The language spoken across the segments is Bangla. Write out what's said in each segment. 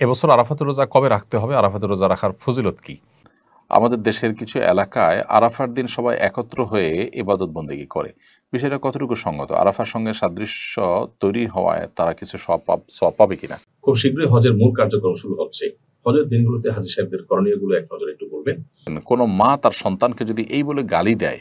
এবছর আরাফাতের রোজা কবে রাখতে হবে? আরাফাতের রোজা রাখার ফজিলত কি? আমাদের দেশের কিছু এলাকায় আরাফার দিন সবাই একত্র হয়ে ইবাদত বন্দেগী করে। বিষয়টা কতটুকু সঙ্গত? আরাফার সঙ্গে সাদৃশ্য তৈরি হওয়ায় তারা কিছু সওয়াব পাবে কিনা? খুব শীঘ্রই হজের মূল কার্যক্রম শুরু হচ্ছে। হজের দিনগুলোতে হাজী সাহেবদের করণীয়গুলো এক নজরে একটু বলবেন। কোনো মা তার সন্তানকে যদি এই বলে গালি দেয়,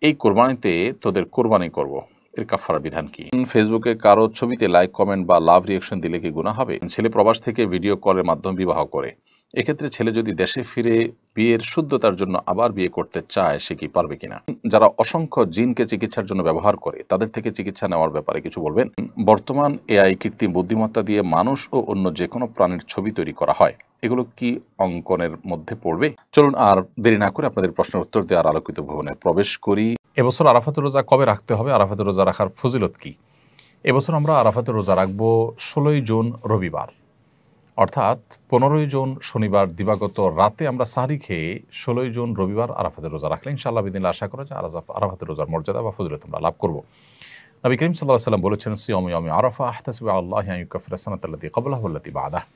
এই কোরবানিতে তোদের কোরবানি করব, এর কাফারা বিধান কি? ফেসবুকে কারো ছবিতে লাইক, কমেন্ট বা লাভ রিয়েকশন দিলে কি গুনাহ হবে? ছেলে প্রবাস থেকে ভিডিও কলের মাধ্যমে বিবাহ করে, এক্ষেত্রে ছেলে যদি দেশে ফিরে বিয়ের শুদ্ধতার জন্য আবার বিয়ে করতে চায়, সে কি পারবে কিনা? যারা অসংখ্য জিনকে চিকিৎসার জন্য ব্যবহার করে, তাদের থেকে চিকিৎসা নেওয়ার ব্যাপারে কিছু বলবেন। বর্তমান এআই কৃত্রিম বুদ্ধিমত্তা দিয়ে মানুষ ও অন্য যে কোনো প্রাণীর ছবি তৈরি করা হয়, এগুলো কি অঙ্কনের মধ্যে পড়বে? চলুন আর দেরি না করে আপনাদের প্রশ্নের উত্তর দেওয়ার আলোকিত ভবনে প্রবেশ করি। এবছর আরাফাতের রোজা কবে রাখতে হবে? আরাফাতের রোজা রাখার ফজিলত কি? এবছর আমরা আরাফাতের রোজা রাখবো 16ই জুন রবিবার, অর্থাৎ 15ই জুন শনিবার দিবাগত রাতে আমরা সাহরি খেয়ে 16ই জুন রবিবার আরাফাতের রোজা রাখলে ইনশাআল্লাহ বিদিন আশা করা যায় আরাফাতের রোজার মর্যাদা বা ফজিলত আমরা লাভ করব। নবী করিম সাল্লাল্লাহু আলাইহি ওয়াসাল্লাম বলেছেন, সিয়ামু ইয়াউমি আরাফা আহতাসিবু আলাল্লাহি আন ইউকাফিরা সানাতাল্লাতী ক্বাবলাহু ওয়াল্লাতী বা'দাহু।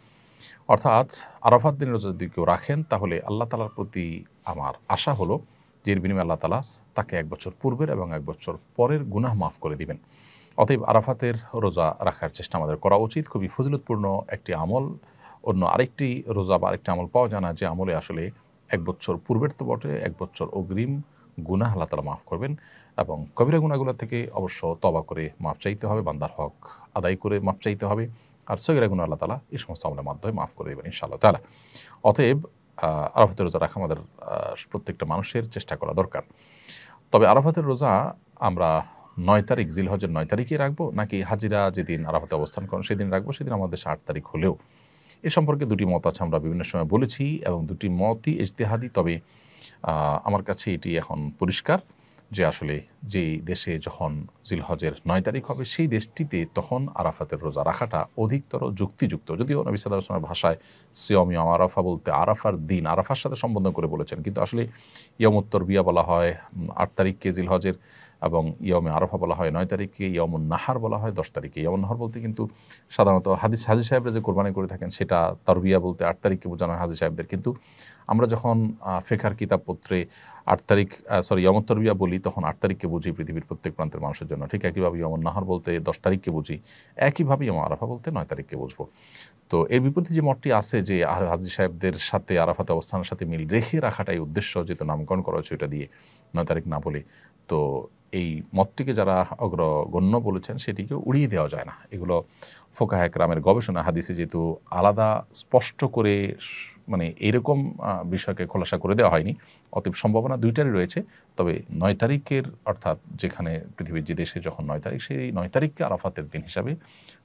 অর্থাৎ আরাফাত দিনের রোজা যদি কেউ রাখেন, তাহলে আল্লাহ তাআলার প্রতি আমার আশা হলো যে এর বিনিময়ে আল্লাহ তাআলা তাকে 1 বছর পূর্বের এবং 1 বছর পরের গুনাহ মাফ করে দিবেন। অতএব আরাফাতের রোজা রাখার চেষ্টা আমাদের করা উচিত। খুবই ফজিলতপূর্ণ একটি আমল। অন্য আরেকটি রোজা বা আরেকটি আমল পাওয়া যায় না, যে আমলে আসলে 1 বছর পূর্বের তো বটে, 1 বছর অগ্রিম গুনাহ আল্লাহ তাআলা মাফ করবেন এবং কবিরা গুনাহগুলো থেকে অবশ্য তওবা করে মাফ চাইতে হবে, বান্দার হক আদায় করে মাফ চাইতে হবে। আর সগীরা গুনাহ আল্লাহ তাআলা এই সমস্ত আমলের মাধ্যমে মাফ করে দেবেন ইনশাআল্লাহ তাআলা। অতএব আরাফাতের রোজা রাখা আমাদের প্রত্যেকটা মানুষের চেষ্টা করা দরকার। তবে আরাফাতের রোজা আমরা 9 তারিখ, জিলহজের 9 তারিখে রাখবো, নাকি হাজিরা যেদিন আরাফাতে অবস্থান করেন সেদিন রাখবো? সেদিন আমাদের দেশে 8 তারিখ হলেও এ সম্পর্কে দুটি মত আছে, আমরা বিভিন্ন সময় বলেছি, এবং দুটি মতই ইজতিহাদি। তবে আমার কাছে এটি এখন পরিষ্কার যে আসলে যেই দেশে যখন জিলহজের 9 তারিখ হবে, সেই দেশটিতে তখন আরাফাতের রোজা রাখাটা অধিকতর যুক্তিযুক্ত। যদিও নবী সাল্লাল্লাহু আলাইহি ওয়াসাল্লামের ভাষায় সিয়াম ইয়াউম আরাফা বলতে আরাফার দিন, আরাফার সাথে সম্বোধন করে বলেছেন, কিন্তু আসলে ইয়ামুত তারবিয়া বলা হয় 8 তারিখকে জিলহজের, এবং ইয়াউমে আরাফা বলা হয় 9 তারিখকে, ইয়াউমুন নাহার বলা হয় 10 তারিখে। ইয়াউমুন নাহার বলতে কিন্তু সাধারণত হাজি সাহেবরা যে কোরবানি করে থাকেন, সেটা তারবিয়া বলতে 8 তারিখকে বোঝানো হয় হাজি সাহেবদের। কিন্তু আমরা যখন ফিকহের কিতাবপত্রে 8 তারিখ ইয়ামুত তারবিয়া বলি, তখন 8 তারিখকে বুঝি পৃথিবীর প্রত্যেক প্রান্তের মানুষের জন্য। ঠিক একইভাবে ইয়ামুন নাহার বলতে 10 তারিখকে বুঝি, একইভাবে ইয়াউম আরাফা বলতে 9 তারিখকে বুঝবো। তো এর বিপরীতে যে মতটি আছে যে হাজি সাহেবদের সাথে আরাফাতে অবস্থানের সাথে মিল রেখে রাখাটাই উদ্দেশ্য, যেহেতু নামকরণ করা হয়েছে ওইটা দিয়ে 9 তারিখ না বলে, তো এই মতটিকে যারা অগ্রগণ্য বলেছেন সেটিকে উড়িয়ে দেওয়া যায় না। এগুলো ফোকাহে কেরামের গবেষণা, হাদিসে যেহেতু আলাদা স্পষ্ট করে মানে এরকম বিষয়কে খোলাসা করে দেওয়া হয়নি, অতএব সম্ভাবনা দুইটারই রয়েছে। তবে 9 তারিখের, অর্থাৎ যেখানে পৃথিবীর যে দেশে যখন 9 তারিখ, সেই 9 তারিখকে আরাফাতের দিন হিসাবে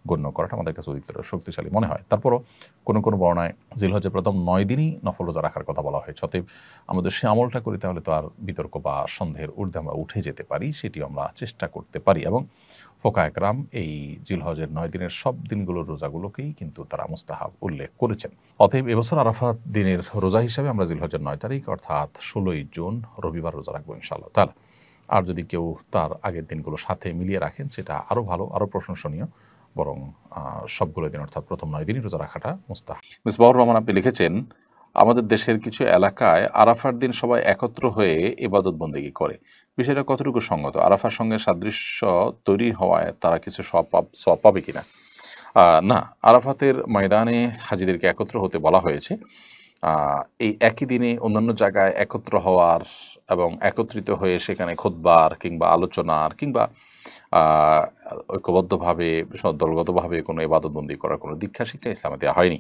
গণ্য করাটা আমাদের কাছে অধিকতর শক্তিশালী মনে হয়। তারপরও কোনো কোনো বর্ণায় জিলহজের প্রথম 9 দিনই নফল রোজা রাখার কথা বলা হয়েছে। অতএব আমাদের সে আমলটা করি, তাহলে তো আর বিতর্ক বা সন্দেহের ঊর্ধ্বে আমরা উঠে যেতে পারি, সেটিও আমরা চেষ্টা করতে পারি। এবং ফোকায়ে কেরাম এই জিলহজের 9 দিনের সব দিনগুলোর রোজাগুলোকেই কিন্তু তারা মুস্তাহাব উল্লেখ করেছেন। অতএব এবছর আরাফাত দিনের রোজা হিসাবে আমরা জিলহজের 9 তারিখ অর্থাৎ 16ই জুন রবিবার রোজা রাখবো ইনশাআল্লাহ তাআলা। আর যদি কেউ তার আগের দিনগুলো সাথে মিলিয়ে রাখেন, সেটা আরও ভালো, আরও প্রশংসনীয়। বরং সবগুলো দিন অর্থাৎ প্রথম 9 দিনই রোজা রাখাটা মুস্তাহাব। মিসবাহুর রহমান আপনি লিখেছেন, আমাদের দেশের কিছু এলাকায় আরাফার দিন সবাই একত্র হয়ে ইবাদত বন্দেগী করে, বিষয়টা কতটুকু সঙ্গত? আরাফার সঙ্গে সাদৃশ্য তৈরি হওয়ায় তারা কিছু সওয়াব পাবে কিনা? না, আরাফাতের ময়দানে হাজিদেরকে একত্র হতে বলা হয়েছে। এই একই দিনে অন্যান্য জায়গায় একত্র হওয়ার এবং একত্রিত হয়ে সেখানে খুতবার কিংবা আলোচনার কিংবা ঐক্যবদ্ধভাবে দলগতভাবে কোনো ইবাদতবন্দি করার কোনো দীক্ষা শিক্ষা ইসলামে দেওয়া হয়নি।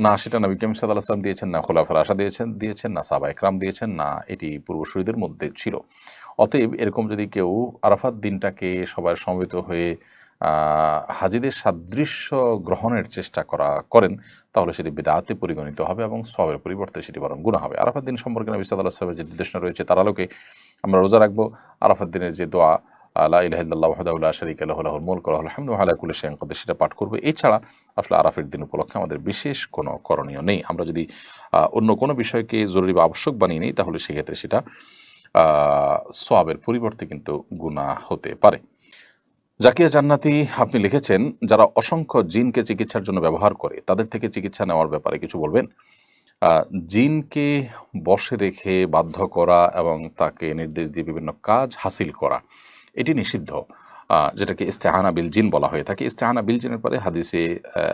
না সেটা নবী করিম সাল্লাল্লাহু আলাইহি ওয়াসাল্লাম দিয়েছেন, না খোলাফায়ে রাশিদিন দিয়েছেন, না সাহাবায়ে কেরাম দিয়েছেন, না এটি পূর্বসূরীদের মধ্যে ছিল। অতএব এরকম যদি কেউ আরাফাত দিনটাকে সবাই সমবেত হয়ে হাজিদের সাদৃশ্য গ্রহণের চেষ্টা করেন, তাহলে সেটি বিদআতে পরিগণিত হবে এবং সওয়াবের পরিবর্তে সেটি বরং গুনাহ হবে। আরাফাত দিন সম্পর্কে নবী সাল্লাল্লাহু আলাইহি ওয়াসাল্লামের যে নির্দেশনা রয়েছে, তার আলোকে আমরা রোজা রাখবো। আরাফাত দিনের যে দোয়া, লা ইলাহা ইল্লাল্লাহু ওয়াহদাহু লা শারীকা লাহু লাহুল মুলকু ওয়া লাহুল হামদু ওয়া হুয়া আলা কুল্লি শাইইন কাদির, সেটা পাঠ করবে। এছাড়া আসলে আরাফার দিন উপলক্ষে আমাদের বিশেষ কোনো করণীয় নেই। আমরা যদি অন্য কোনো বিষয়কে জরুরি বা আবশ্যক বানিয়ে নিই, তাহলে সেক্ষেত্রে সেটা সওয়াবের পরিবর্তে কিন্তু গুনাহ হতে পারে। জাকিয়া জান্নাতি আপনি লিখেছেন, যারা অসংখ্য জিনকে চিকিৎসার জন্য ব্যবহার করে তাদের থেকে চিকিৎসা নেওয়ার ব্যাপারে কিছু বলবেন। জিনকে বশে রেখে বাধ্য করা এবং তাকে নির্দেশ দিয়ে বিভিন্ন কাজ হাসিল করা এটি নিষিদ্ধ, যেটাকে ইস্তেআনা বিল জিন বলা হয়ে থাকে। ইস্তেআনা বিল জিনের পরে হাদিসে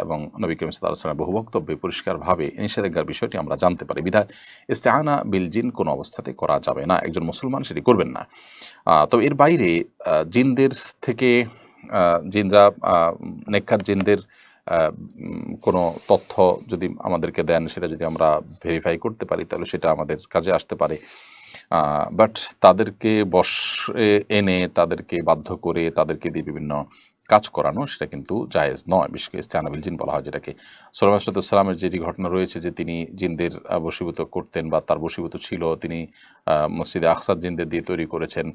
এবং নবী করিম সাল্লাল্লাহু আলাইহি ওয়াসাল্লামের বহু বক্তব্যে পরিষ্কারভাবে নিষেধাজ্ঞার বিষয়টি আমরা জানতে পারি। বিধায় ইস্তেআনা বিল জিন কোনো অবস্থাতে করা যাবে না, একজন মুসলমান সেটি করবেন না। তবে এর বাইরে জিনদের থেকে জিনরা নেককার জিনদের কোনো তথ্য যদি আমাদেরকে দেন, সেটা যদি আমরা ভেরিফাই করতে পারি তাহলে সেটা আমাদের কাজে আসতে পারে। বাট তাদেরকে বশে এনে তাদেরকে বাধ্য করে তাদেরকে দিয়ে বিভিন্ন কাজ করানো সেটা কিন্তু জায়েজ নয়। বিশেষ করে ইস্তেআনা বিল জিন বলা হয় যেটাকে। সুলাইমান আলাইহিস সালামের যেটি ঘটনা রয়েছে যে তিনি জিনদের বশীভূত করতেন বা তার বশীভূত ছিল, তিনি মসজিদে আকসার জিনদের দিয়ে তৈরি করেছেন।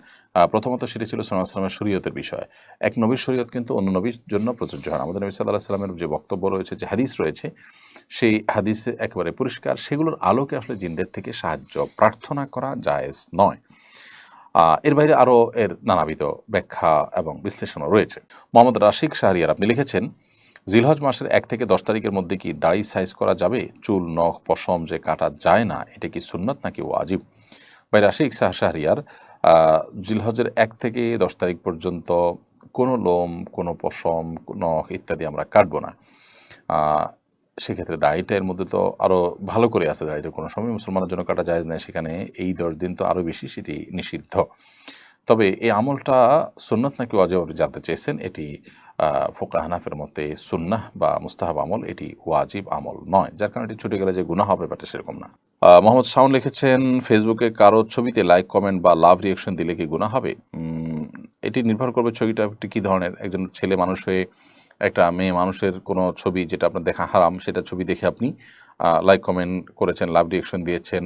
প্রথমত সেটি ছিল সুলাইমান আলাইহিস সালামের শরীয়তের বিষয়। এক নবীর শরীয়ত কিন্তু অন্য নবীর জন্য প্রযোজ্য হয় না। আমাদের নবী সাল্লাল্লাহু আলাইহি সাল্লামের যে বক্তব্য রয়েছে, যে হাদিস রয়েছে, সেই হাদিসে একেবারে পরিষ্কার, সেগুলোর আলোকে আসলে জিনদের থেকে সাহায্য প্রার্থনা করা জায়েজ নয়। এর বাইরে আরও এর নানাবিধ ব্যাখ্যা এবং বিশ্লেষণও রয়েছে। মোহাম্মদ রাশিক শাহরিয়ার আপনি লিখেছেন, জিলহজ মাসের 1 থেকে 10 তারিখের মধ্যে কি দাড়ি সাইজ করা যাবে? চুল, নখ, পশম যে কাটা যায় না, এটা কি সুন্নত নাকি ওয়াজিব? ভাই রাশিক শাহরিয়ার, জিলহজের 1 থেকে 10 তারিখ পর্যন্ত কোনো লোম, কোনো পশম, নখ ইত্যাদি আমরা কাটবো না। সেক্ষেত্রে দাড়িটা এর মধ্যে তো আরও ভালো করে আছে, দাড়িটা কোনো সময় মুসলমানের জন্য কাটা জায়েজ নেই, সেখানে এই 10 দিন তো আরও বেশি সেটি নিষিদ্ধ। তবে এই আমলটা সুন্নত নাকি ওয়াজিব আপনি জানতে চেয়েছেন। এটি ফোকা হানাফের মতে সুন্নাহ বা মুস্তাহাব আমল, এটি ওয়াজিব আমল নয়, যার কারণে এটি ছুটে গেলে যে গুনাহ হবে ব্যাপারটা সেরকম না। মোহাম্মদ শাওন লিখেছেন, ফেসবুকে কারো ছবিতে লাইক, কমেন্ট বা লাভ রিয়াকশন দিলে কি গুনাহ হবে? এটি নির্ভর করবে ছবিটা কী ধরনের। একজন ছেলে মানুষ হয়ে একটা মেয়ে মানুষের কোনো ছবি যেটা আপনার দেখা হারাম, সেটা ছবি দেখে আপনি লাইক, কমেন্ট করেছেন, লাভ রিয়াকশন দিয়েছেন,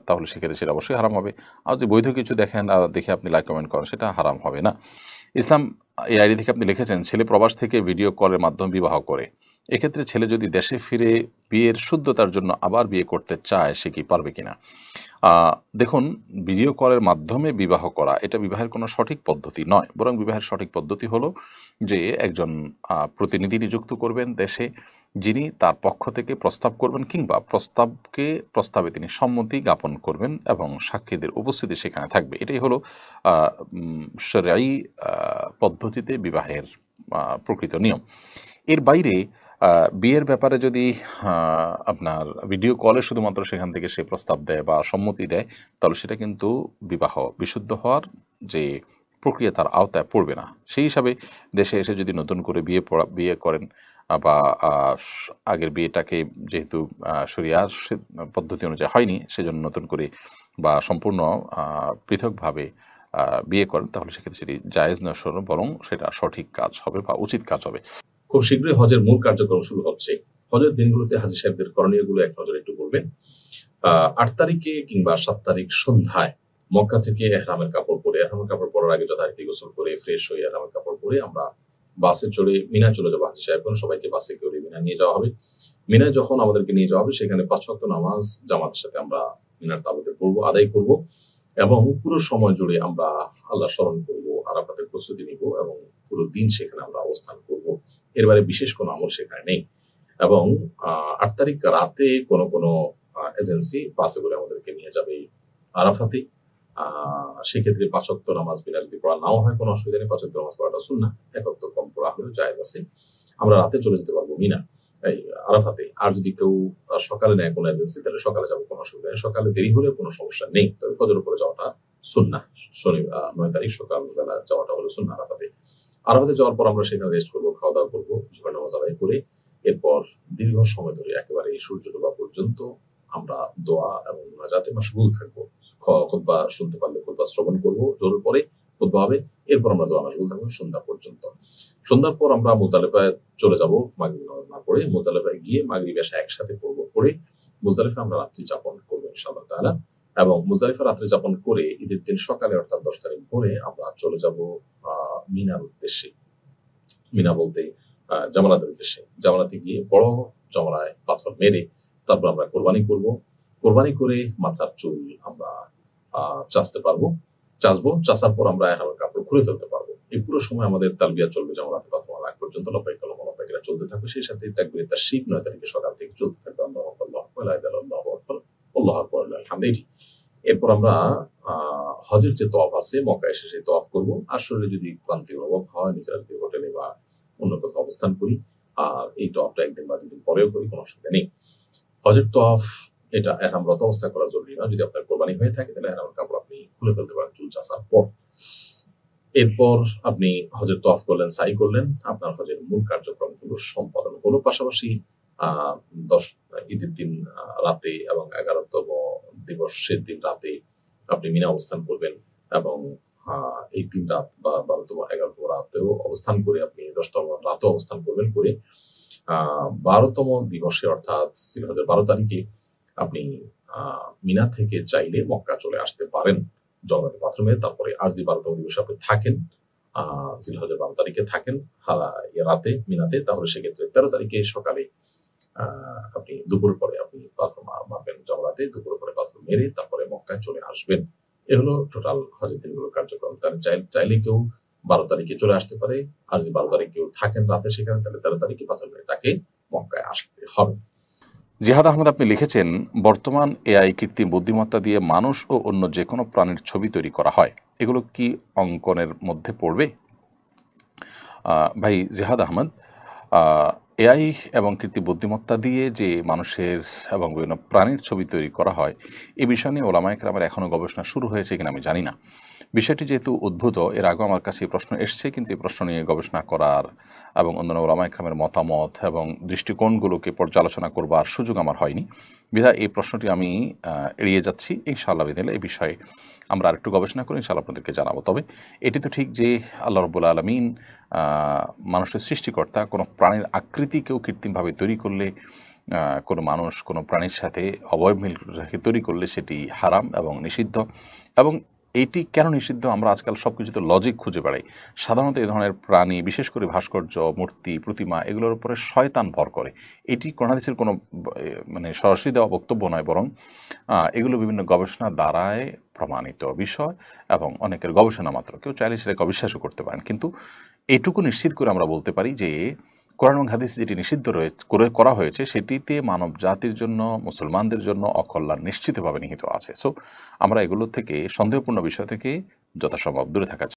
তাহলে সেক্ষেত্রে সেটা অবশ্যই হারাম হবে। আর যদি বৈধ কিছু দেখেন দেখে আপনি লাইক, কমেন্ট করেন, সেটা হারাম হবে না। ইসলাম এই আইডি থেকে আপনি লিখেছেন, ছেলে প্রবাস থেকে ভিডিও কলের মাধ্যমে বিবাহ করে, এক্ষেত্রে ছেলে যদি দেশে ফিরে বিয়ের শুদ্ধতার জন্য আবার বিয়ে করতে চায়, সে কি পারবে কিনা? দেখুন, ভিডিও কলের মাধ্যমে বিবাহ করা এটা বিবাহের কোনো সঠিক পদ্ধতি নয়, বরং বিবাহের সঠিক পদ্ধতি হলো যে একজন প্রতিনিধি নিযুক্ত করবেন দেশে, যিনি তার পক্ষ থেকে প্রস্তাব করবেন, কিংবা প্রস্তাবে তিনি সম্মতি জ্ঞাপন করবেন এবং সাক্ষীদের উপস্থিতি সেখানে থাকবে। এটাই হলো শরঈ পদ্ধতিতে বিবাহের প্রকৃত নিয়ম। এর বাইরে বিয়ের ব্যাপারে যদি আপনার ভিডিও কলে শুধুমাত্র সেখান থেকে সে প্রস্তাব দেয় বা সম্মতি দেয়, তাহলে সেটা কিন্তু বিবাহ বিশুদ্ধ হওয়ার যে প্রক্রিয়া তার আওতায় পড়বে না। সেই হিসাবে দেশে এসে যদি নতুন করে বিয়ে করেন বা আগের বিয়েটাকে যেহেতু শরিয়ার পদ্ধতি অনুযায়ী হয়নি, সেজন্য নতুন করে বা সম্পূর্ণ পৃথকভাবে বিয়ে করেন, তাহলে সেক্ষেত্রে সেটি জায়েজ নয়, বরং সেটা সঠিক কাজ হবে বা উচিত কাজ হবে। খুব শীঘ্রই হজের মূল কার্যক্রম শুরু হচ্ছে। হজের দিনগুলোতে হাজী সাহেবদের করণীয়গুলো এক নজরে একটু বলবেন। 8 তারিখে কিংবা 7 তারিখ সন্ধ্যায় মক্কা থেকে এহরামের কাপড় পরে, এহরামের কাপড় পরার আগে যথারীতি গোসল করে ফ্রেশ হয়ে এহরামের কাপড় পরে আমরা বাসে চড়ে মিনা চলে যাবো। হাজী সাহেবগণ সবাইকে বাসে করে মিনা নিয়ে যাওয়া হবে। মিনায় যখন আমাদেরকে নিয়ে যাওয়া হবে, সেখানে 5 ওয়াক্ত নামাজ জামাতের সাথে আমরা মিনার তাঁবুতে পড়বো, আদায় করব এবং পুরো সময় জুড়ে আমরা আল্লাহ স্মরণ করব, আরাফাতের প্রস্তুতি নিব এবং পুরো দিন সেখানে আমরা অবস্থান করব। এর বাইরে বিশেষ কোনো আমল সেখানে নেই। এবং 8 তারিখ রাতে কোনো এজেন্সি বাসে করে আমাদেরকে নিয়ে যাবে আরাফাতে। সেক্ষেত্রে 5 ওয়াক্ত নামাজ বিনা যদি পড়া নাও হয় কোনো অসুবিধা নেই। 5 ওয়াক্ত নামাজ পড়াটা সুন্নাহ, 1 ওয়াক্ত কম পড়া হলেও জায়েজ আছে। আমরা রাতে চলে যেতে পারবো মিনা এই আরাফাতে। আর যদি কেউ সকালে নেয় কোনো এজেন্সি, তাহলে সকালে যাবো, কোনো অসুবিধা নেই। সকালে দেরি হলে কোনো সমস্যা নেই, তবে ফজরের উপরে যাওয়াটা সুন্নাহ। 9 তারিখ সকালবেলা যাওয়াটা হলো সুন্নাহ আরাফাতে। আরাফাতে যাওয়ার পর আমরা সেখানে রেস্ট করবো, খাওয়া দাওয়া করবো, জোহর নামাজ আদায় করে এরপর দীর্ঘ সময় ধরে একেবারে সূর্য ডোবা পর্যন্ত আমরা দোয়া এবং মুনাজাতে মাশগুল থাকবো। খুতবা শুনতে পারলে খুতবা শ্রবণ করবো, জোহরের পরে খুতবা হবে, এরপর আমরা দোয়া মাশগুল থাকবো সন্ধ্যা পর্যন্ত। সন্ধ্যার পর আমরা মুজদালিফায় চলে যাব, মাগরিব নামাজ না পড়ে মুজদালিফায় গিয়ে মাগরিব এশা একসাথে পড়বো, পড়ে মুজদালিফায় আমরা রাত্রি যাপন করবো ইনশাআল্লাহ তাআলা। এবং মুজদালিফা রাত্রি যাপন করে ঈদের দিন সকালে অর্থাৎ 10 তারিখ ভোরে আমরা চলে যাব মিনার উদ্দেশ্যে। মিনা বলতে জামালাতের উদ্দেশ্যে। জামালাতে গিয়ে বড় জামালায় পাথর মেরে তারপর আমরা কোরবানি করব। কোরবানি করে মাথার চুল আমরা চাচতে পারবো, চাচবো। চাচার পর আমরা এহরামের কাপড় খুলে ফেলতে পারবো। এই পুরো সময় আমাদের তালবিয়া চলবে জামরাতে পাথর মারা আগ পর্যন্ত, লব্বাইক আল্লাহুম্মা লব্বাইক এটা চলতে থাকবে। সেই সাথে তাকবীরে তাশরিক 9 তারিখে সকাল থেকে চলতে থাকবে। আল্লাহু আকবার, আল্লাহু আকবার, লা ইলাহা ইল্লাল্লাহু আকবার, আল্লাহু আকবার, আলহামদুলিল্লাহ। এরপর আমরা হজের যে তওয়াফ আছে, মক্কায় এসে সেই তওয়াফ করব। আর শরীরে যদি ক্লান্তি অনুভব হয়, নিজেরা যদি হোটেলে বা অন্য কোথাও অবস্থান করি, আর এই তওয়াফটা একদিন বা দুদিন পরেও করি, কোনো অসুবিধা নেই। হজের তওয়াফ এটা ইহরামরত অবস্থায় করা জরুরি না। যদি আপনার কোরবানি হয়ে থাকে তাহলে ইহরামের কাপড় আপনি খুলে ফেলতে পারেন চুল চাচার পর। এরপর আপনি হজের তওয়াফ করলেন, সাই করলেন, আপনার হজের মূল কার্যক্রমগুলো সম্পাদন হলো। পাশাপাশি 10 ঈদের দিন রাতে এবং 11তম দিবসের দিন রাতে আপনি মিনা অবস্থান করবেন এবং এই 3 রাত বা 12তম 11তম রাতেও অবস্থান করে আপনি 10তম রাতেও অবস্থান করবেন, করে 12তম দিবসে অর্থাৎ জিলহজের 12 তারিখে আপনি মিনা থেকে চাইলে মক্কা চলে আসতে পারেন জমরাতে পাথর মেরে। তারপরে আর যদি 12তম দিবসে আপনি থাকেন, জিলহজের 12 তারিখে থাকেন রাতে মিনাতে, তাহলে সেক্ষেত্রে 13 তারিখে সকালে আপনি দুপুর পরে আপনি পাথর মারবেন জমরাতে, দুপুর পরে পাথর মেরে তারপরে মক্কায় চলে আসবেন। এ হলো টোটাল হজের দিনগুলোর কার্যক্রম। তাহলে চাইলে কেউ 12 তারিখে চলে আসতে পারে, আর যদি 12 তারিখ কেউ থাকেন রাতে সেখানে, তাহলে 13 তারিখে পাথর মেরে তাকে মক্কায় আসতে হবে। জিহাদ আহমদ আপনি লিখেছেন, বর্তমান এআই কৃত্রিম বুদ্ধিমত্তা দিয়ে মানুষ ও অন্য যে কোনো প্রাণীর ছবি তৈরি করা হয়, এগুলো কি অঙ্কনের মধ্যে পড়বে? ভাই জিহাদ আহমদ, এআই এবং কৃত্রিম বুদ্ধিমত্তা দিয়ে যে মানুষের এবং বিভিন্ন প্রাণীর ছবি তৈরি করা হয়, এই বিষয় নিয়ে ওলামায়ে কেরামের এখনও গবেষণা শুরু হয়েছে কিনা আমি জানি না। বিষয়টি যেহেতু উদ্ভূত, এর আগেও আমার কাছে এই প্রশ্ন এসছে, কিন্তু এই প্রশ্ন নিয়ে গবেষণা করার এবং অন্যান্য ওলামায়ে কেরামের মতামত এবং দৃষ্টিকোণগুলোকে পর্যালোচনা করবার সুযোগ আমার হয়নি। বিধায় এই প্রশ্নটি আমি এড়িয়ে যাচ্ছি। ইনশাআল্লাহ বিদিনিল্লাহ এই বিষয়ে আমরা আরেকটু গবেষণা করে ইনশাআল্লাহ আপনাদেরকে জানাবো। তবে এটি তো ঠিক যে আল্লাহ রাব্বুল আলামিন মানুষের সৃষ্টিকর্তা, কোনো প্রাণীর আকৃতিকেও কৃত্রিমভাবে তৈরি করলে, কোনো মানুষ কোনো প্রাণীর সাথে অবয়ব মিল রেখে তৈরি করলে সেটি হারাম এবং নিষিদ্ধ। এবং এটি কেন নিষিদ্ধ, আমরা আজকাল সব কিছুতে লজিক খুঁজে বেড়াই। সাধারণত এই ধরনের প্রাণী, বিশেষ করে ভাস্কর্য, মূর্তি, প্রতিমা, এগুলোর উপরে শয়তান ভর করে। এটি কোরআন হাদিসের কোনো মানে সরাসরি দেওয়া বক্তব্য নয়, বরং এগুলো বিভিন্ন গবেষণা দ্বারায় প্রমাণিত বিষয় এবং অনেকের গবেষণা মাত্র। কেউ চাইলে সেটাকে অবিশ্বাসও করতে পারেন, কিন্তু এটুকু নিশ্চিত করে আমরা বলতে পারি যে কোরআন এবং হাদিস যেটি নিষিদ্ধ করা হয়েছে, সেটিতে মানব জাতির জন্য, মুসলমানদের জন্য অকল্যাণ নিশ্চিতভাবে নিহিত আছে। সো আমরা এগুলো থেকে, সন্দেহপূর্ণ বিষয় থেকে যথাসম্ভব দূরে থাকা